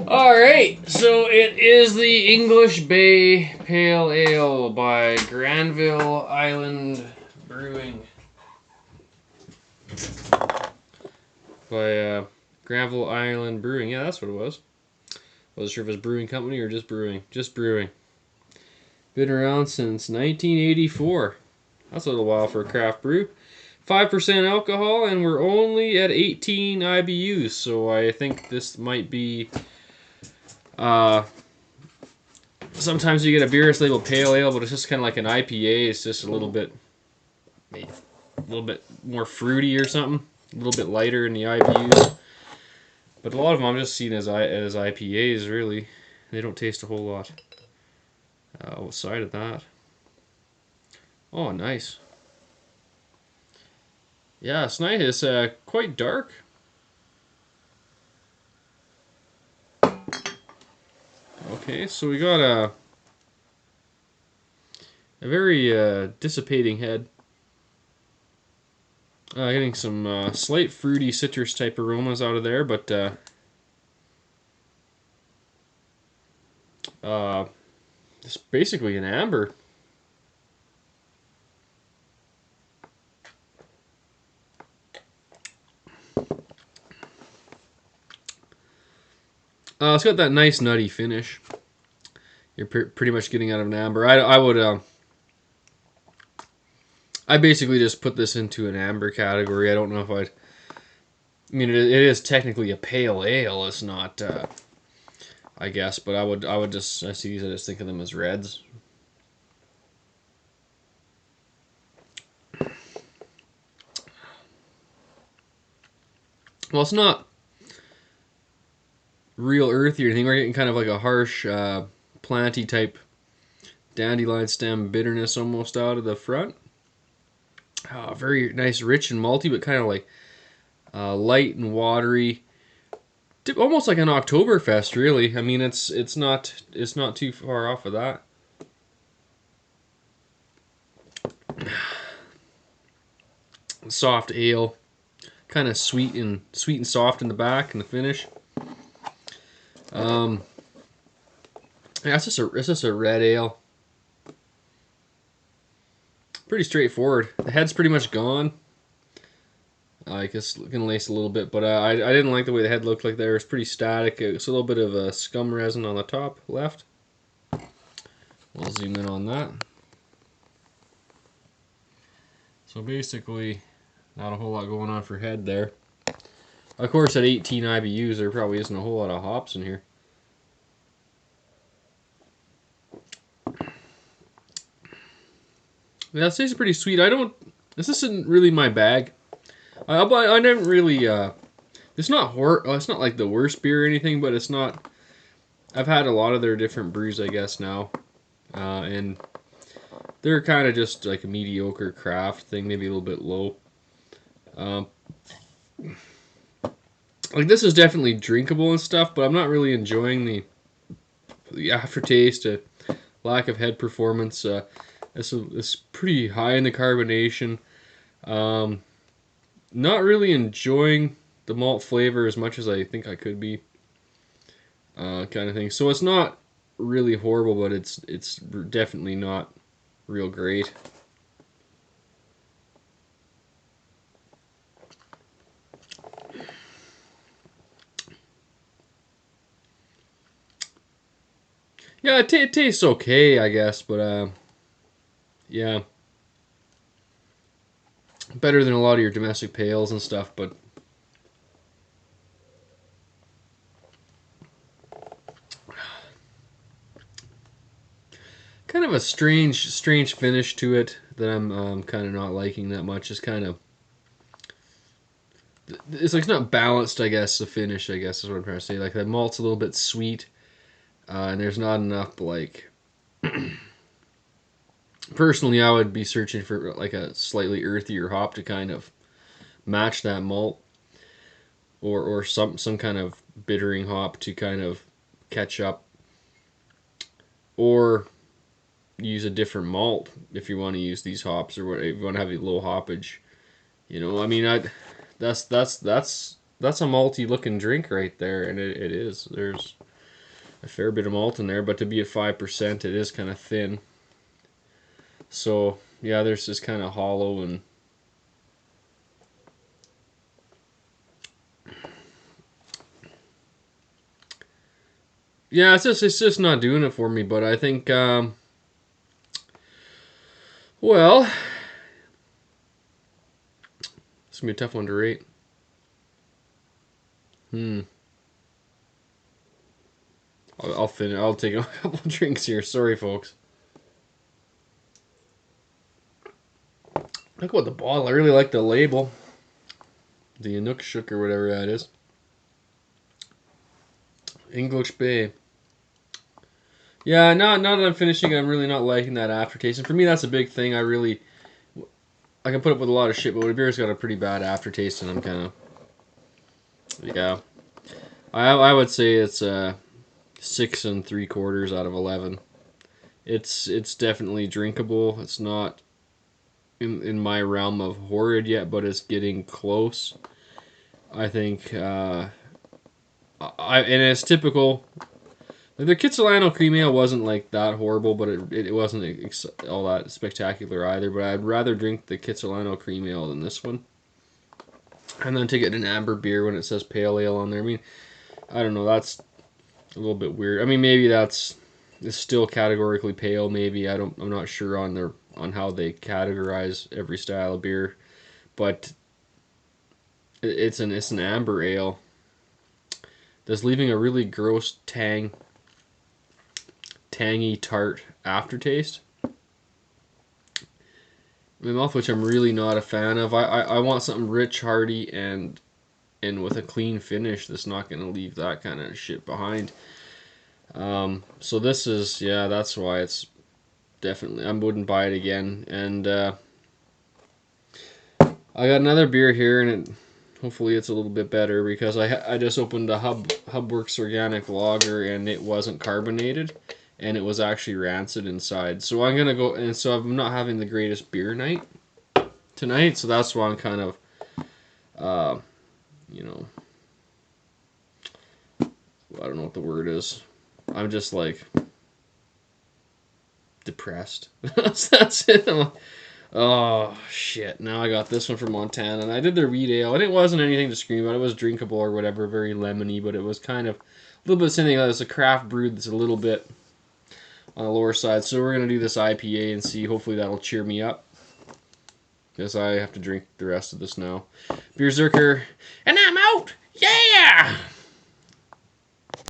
Alright, so it is the English Bay Pale Ale by Granville Island Brewing. By Granville Island Brewing. Yeah, that's what it was. Wasn't sure if it was brewing company or just brewing. Just brewing. Been around since 1984. That's a little while for a craft brew. 5% alcohol, and we're only at 18 IBUs, so I think this might be... sometimes you get a beer that's labeled pale ale, but it's just kind of like an IPA. It's just a little bit more fruity or something. A little bit lighter in the IBUs. But a lot of them I'm just seeing as IPAs, really. They don't taste a whole lot outside of that. Oh, nice. Yeah, it's nice. It's quite dark. Okay, so we got a very dissipating head. Getting some slight fruity citrus type aromas out of there, but it's basically an amber. It's got that nice nutty finish. You're pretty much getting out of an amber. I basically just put this into an amber category. I don't know if I'd... I mean, it is technically a pale ale. It's not, I guess, but I would just... I see these, I just think of them as reds. Well, it's not real earthy or anything. We're getting kind of like a harsh, planty type dandelion stem bitterness almost out of the front. Very nice, rich and malty, but kind of like light and watery, almost like an Oktoberfest, really. I mean, it's not too far off of that. Soft ale, kind of sweet and soft in the back and the finish. Yeah, it's just a red ale. Pretty straightforward. The head's pretty much gone. I guess looking lace a little bit, but I didn't like the way the head looked like there. It's pretty static. It's a little bit of a scum resin on the top left. We'll zoom in on that. So basically, not a whole lot going on for head there. Of course, at 18 IBUs, there probably isn't a whole lot of hops in here. Yeah, it tastes pretty sweet. This isn't really my bag. I never really. It's not it's not like the worst beer or anything, but it's not. I've had a lot of their different brews, I guess now, and they're kind of just like a mediocre craft thing, maybe a little bit low. Like this is definitely drinkable and stuff, but I'm not really enjoying the aftertaste. Lack of head performance. It's pretty high in the carbonation. Not really enjoying the malt flavor as much as I think I could be. Kind of thing. So it's not really horrible, but it's definitely not real great. Yeah, it tastes okay, I guess, but yeah. Better than a lot of your domestic pales and stuff, but kind of a strange finish to it that I'm kind of not liking that much. It's kind of it's like it's not balanced. I guess the finish, I guess, is what I'm trying to say. Like the malt's a little bit sweet, and there's not enough like. Personally, I would be searching for like a slightly earthier hop to kind of match that malt, or some kind of bittering hop to kind of catch up, or use a different malt if you want to use these hops, or if you want to have a low hoppage. You know, I mean, that's a malty looking drink right there, and it is. There's a fair bit of malt in there, but to be at 5%, it is kind of thin. So yeah, there's this kind of hollow and yeah, it's just not doing it for me. But I think well, it's gonna be a tough one to rate. I'll finish. I'll take a couple drinks here. Sorry, folks. Look about the bottle. I really like the label. The Inukshuk or whatever that is. English Bay. Yeah, now that I'm finishing, I'm really not liking that aftertaste. And for me, that's a big thing. I can put up with a lot of shit, but when a beer's got a pretty bad aftertaste, and I'm kind of, yeah. I would say it's 6 3/4 out of 11. It's definitely drinkable. It's not in my realm of horrid yet, but it's getting close. I think and it's typical. Like the Kitsilano cream ale wasn't like that horrible, but it wasn't all that spectacular either. But I'd rather drink the Kitsilano cream ale than this one. And then to get an amber beer when it says pale ale on there. I mean, I don't know. That's a little bit weird. I mean, maybe it's still categorically pale. Maybe I'm not sure on how they categorize every style of beer, but it's an amber ale that's leaving a really gross tangy tart aftertaste in my mouth, which I'm really not a fan of. I want something rich, hearty, and with a clean finish that's not going to leave that kind of shit behind. So this is, yeah, that's why it's definitely, I wouldn't buy it again. And I got another beer here, and hopefully it's a little bit better, because I just opened a Hubworks Organic Lager, and it wasn't carbonated, and it was actually rancid inside. So I'm gonna go, and so I'm not having the greatest beer night tonight. So that's why I'm kind of, you know, I don't know what the word is. I'm just like depressed. That's it. I'm like, oh shit! Now I got this one from Montana, and I did their wheat ale, and it wasn't anything to scream about. It was drinkable or whatever, very lemony, but it was kind of a little bit something that's a craft brew that's a little bit on the lower side. So we're gonna do this IPA and see. Hopefully that'll cheer me up, because I have to drink the rest of this now. Beerzerker, and I'm out. Yeah.